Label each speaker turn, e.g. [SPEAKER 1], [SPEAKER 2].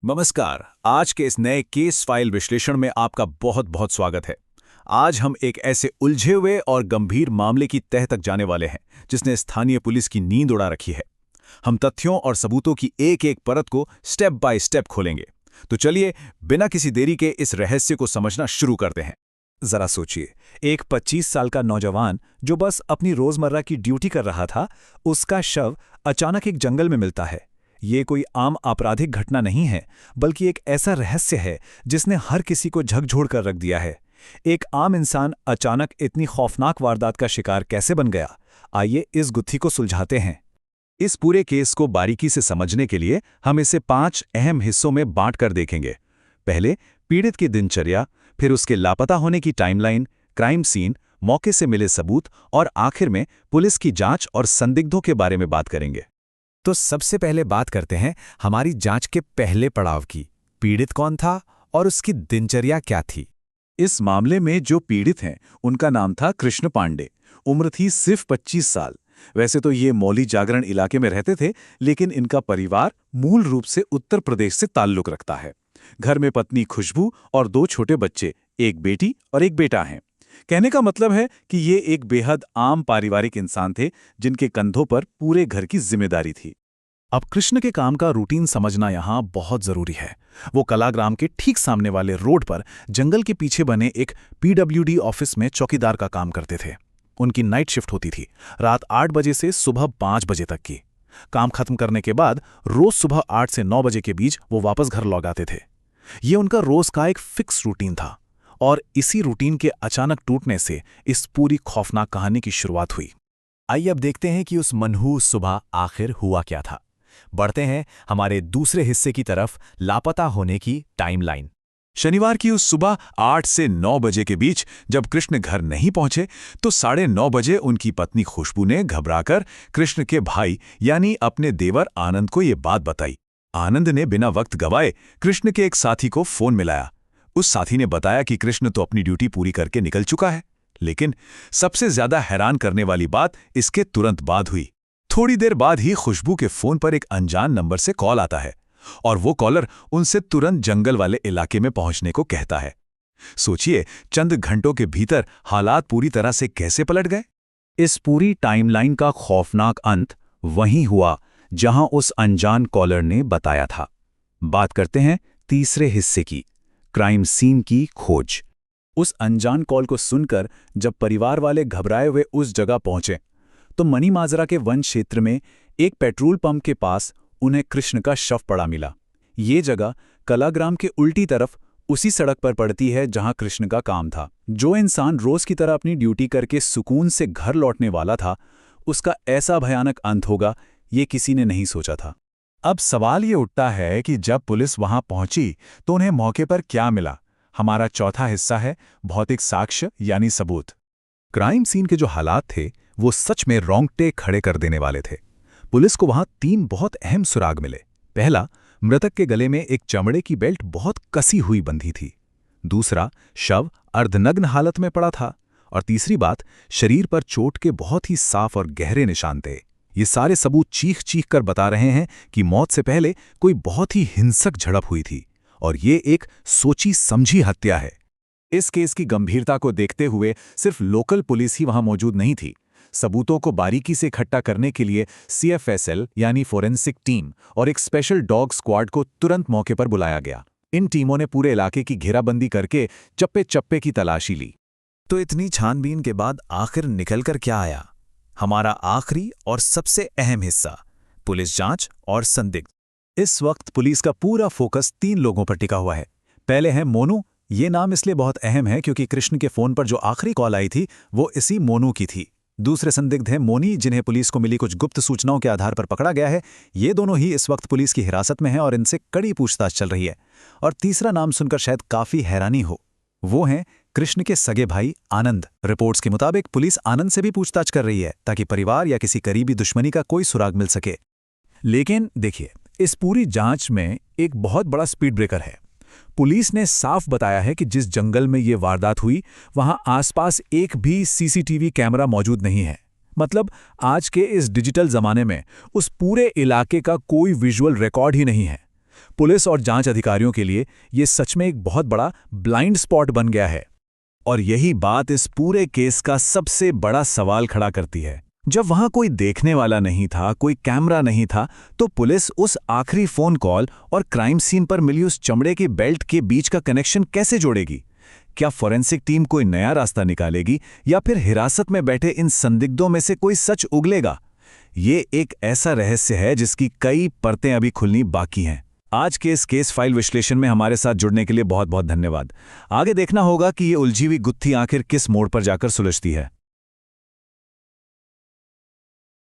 [SPEAKER 1] नमस्कार। आज के इस नए केस फाइल विश्लेषण में आपका बहुत बहुत स्वागत है। आज हम एक ऐसे उलझे हुए और गंभीर मामले की तह तक जाने वाले हैं जिसने स्थानीय पुलिस की नींद उड़ा रखी है। हम तथ्यों और सबूतों की एक एक परत को स्टेप बाय स्टेप खोलेंगे। तो चलिए बिना किसी देरी के इस रहस्य को समझना शुरू करते हैं। जरा सोचिए, एक 25 साल का नौजवान जो बस अपनी रोजमर्रा की ड्यूटी कर रहा था, उसका शव अचानक एक जंगल में मिलता है। ये कोई आम आपराधिक घटना नहीं है, बल्कि एक ऐसा रहस्य है जिसने हर किसी को झकझोर कर रख दिया है। एक आम इंसान अचानक इतनी खौफनाक वारदात का शिकार कैसे बन गया? आइए इस गुत्थी को सुलझाते हैं। इस पूरे केस को बारीकी से समझने के लिए हम इसे 5 अहम हिस्सों में बांट कर देखेंगे। पहले पीड़ित की दिनचर्या, फिर उसके लापता होने की टाइमलाइन, क्राइम सीन, मौके से मिले सबूत और आखिर में पुलिस की जांच और संदिग्धों के बारे में बात करेंगे।
[SPEAKER 2] तो सबसे पहले बात करते हैं हमारी जांच के पहले पड़ाव की। पीड़ित कौन था और उसकी दिनचर्या क्या थी?
[SPEAKER 1] इस मामले में जो पीड़ित हैं उनका नाम था कृष्ण पांडे। उम्र थी सिर्फ 25 साल। वैसे तो ये मौली जागरण इलाके में रहते थे, लेकिन इनका परिवार मूल रूप से उत्तर प्रदेश से ताल्लुक रखता है। घर में पत्नी खुशबू और 2 छोटे बच्चे, एक बेटी और एक बेटा हैं। कहने का मतलब है कि ये एक बेहद आम पारिवारिक इंसान थे जिनके कंधों पर पूरे घर की जिम्मेदारी थी।
[SPEAKER 2] अब कृष्ण के काम का रूटीन समझना यहाँ बहुत जरूरी है। वो कलाग्राम के ठीक सामने वाले रोड पर जंगल के पीछे बने एक पीडब्ल्यूडी ऑफिस में चौकीदार का काम करते थे। उनकी नाइट शिफ्ट होती थी, रात 8 बजे से सुबह 5 बजे तक की। काम खत्म करने के बाद रोज सुबह 8 से 9 बजे के बीच वो वापस घर लौट आते थे। ये उनका रोज का एक फिक्स रूटीन था और इसी रूटीन के अचानक टूटने से इस पूरी खौफनाक कहानी की शुरुआत हुई। आइए अब देखते हैं कि उस मनहूस सुबह आखिर हुआ क्या था। बढ़ते हैं हमारे दूसरे हिस्से की तरफ, लापता होने की टाइमलाइन।
[SPEAKER 1] शनिवार की उस सुबह 8 से 9 बजे के बीच जब कृष्ण घर नहीं पहुंचे तो 9:30 बजे उनकी पत्नी खुशबू ने घबराकर कृष्ण के भाई यानी अपने देवर आनंद को ये बात बताई। आनंद ने बिना वक्त गवाए कृष्ण के एक साथी को फोन मिलाया। उस साथी ने बताया कि कृष्ण तो अपनी ड्यूटी पूरी करके निकल चुका है। लेकिन सबसे ज्यादा हैरान करने वाली बात इसके तुरंत बाद हुई। थोड़ी देर बाद ही खुशबू के फोन पर एक अनजान नंबर से कॉल आता है और वो कॉलर उनसे तुरंत जंगल वाले इलाके में पहुंचने को कहता है। सोचिए, चंद घंटों के भीतर हालात पूरी तरह से कैसे पलट गए।
[SPEAKER 2] इस पूरी टाइमलाइन का खौफनाक अंत वहीं हुआ जहां उस अनजान कॉलर ने बताया था। बात करते हैं तीसरे हिस्से की, क्राइम सीन की खोज। उस अनजान कॉल को सुनकर जब परिवार वाले घबराए हुए उस जगह पहुंचे तो मनी माजरा के वन क्षेत्र में एक पेट्रोल पंप के पास उन्हें कृष्ण का शव पड़ा मिला। ये जगह कलाग्राम के उल्टी तरफ उसी सड़क पर पड़ती है जहां कृष्ण का काम था। जो इंसान रोज की तरह अपनी ड्यूटी करके सुकून से घर लौटने वाला था, उसका ऐसा भयानक अंत होगा ये किसी ने नहीं सोचा था।
[SPEAKER 1] अब सवाल ये उठता है कि जब पुलिस वहां पहुंची तो उन्हें मौके पर क्या मिला। हमारा चौथा हिस्सा है भौतिक साक्ष्य यानी सबूत।
[SPEAKER 2] क्राइम सीन के जो हालात थे वो सच में रोंगटे खड़े कर देने वाले थे। पुलिस को वहां 3 बहुत अहम सुराग मिले। पहला, मृतक के गले में एक चमड़े की बेल्ट बहुत कसी हुई बंधी थी। दूसरा, शव अर्धनग्न हालत में पड़ा था। और तीसरी बात, शरीर पर चोट के बहुत ही साफ और गहरे निशान थे। ये सारे सबूत चीख चीख कर बता रहे हैं कि मौत से पहले कोई बहुत ही हिंसक झड़प हुई थी और ये एक सोची समझी हत्या है।
[SPEAKER 1] इस केस की गंभीरता को देखते हुए सिर्फ लोकल पुलिस ही वहां मौजूद नहीं थी। सबूतों को बारीकी से इकट्ठा करने के लिए CFSL यानी फोरेंसिक टीम और एक स्पेशल डॉग स्क्वाड को तुरंत मौके पर बुलाया गया। इन टीमों ने पूरे इलाके की घेराबंदी करके चप्पे चप्पे की तलाशी ली।
[SPEAKER 2] तो इतनी छानबीन के बाद आखिर निकलकर क्या आया? हमारा आखिरी और सबसे अहम हिस्सा, पुलिस जांच और संदिग्ध। इस वक्त पुलिस का पूरा फोकस 3 लोगों पर टिका हुआ है। पहले हैं मोनू। ये नाम इसलिए बहुत अहम है क्योंकि कृष्ण के फोन पर जो आखिरी कॉल आई थी वो इसी मोनू की थी। दूसरे संदिग्ध हैं मोनी, जिन्हें पुलिस को मिली कुछ गुप्त सूचनाओं के आधार पर पकड़ा गया है। ये दोनों ही इस वक्त पुलिस की हिरासत में हैं और इनसे कड़ी पूछताछ चल रही है। और तीसरा नाम सुनकर शायद काफी हैरानी हो, वो हैं कृष्ण के सगे भाई आनंद। रिपोर्ट्स के मुताबिक पुलिस आनंद से भी पूछताछ कर रही है ताकि परिवार या किसी करीबी दुश्मनी का कोई सुराग मिल सके। लेकिन देखिए, इस पूरी जांच में एक बहुत बड़ा स्पीड ब्रेकर है। पुलिस ने साफ बताया है कि जिस जंगल में ये वारदात हुई वहां आसपास एक भी CCTV कैमरा मौजूद नहीं है। मतलब आज के इस डिजिटल जमाने में उस पूरे इलाके का कोई विजुअल रिकॉर्ड ही नहीं है।
[SPEAKER 1] पुलिस और जांच अधिकारियों के लिए ये सच में एक बहुत बड़ा ब्लाइंड स्पॉट बन गया है। और यही बात इस पूरे केस का सबसे बड़ा सवाल खड़ा करती है। जब वहां कोई देखने वाला नहीं था, कोई कैमरा नहीं था, तो पुलिस उस आखिरी फोन कॉल और क्राइम सीन पर मिली उस चमड़े की बेल्ट के बीच का कनेक्शन कैसे जोड़ेगी? क्या फॉरेंसिक टीम कोई नया रास्ता निकालेगी या फिर हिरासत में बैठे इन संदिग्धों में से कोई सच उगलेगा? ये एक ऐसा रहस्य है जिसकी कई परतें अभी खुलनी बाकी हैं। आज के इस केस फाइल विश्लेषण में हमारे साथ जुड़ने के लिए बहुत बहुत धन्यवाद। आगे देखना होगा कि ये उलझी हुई गुत्थी आखिर किस मोड़ पर जाकर सुलझती है।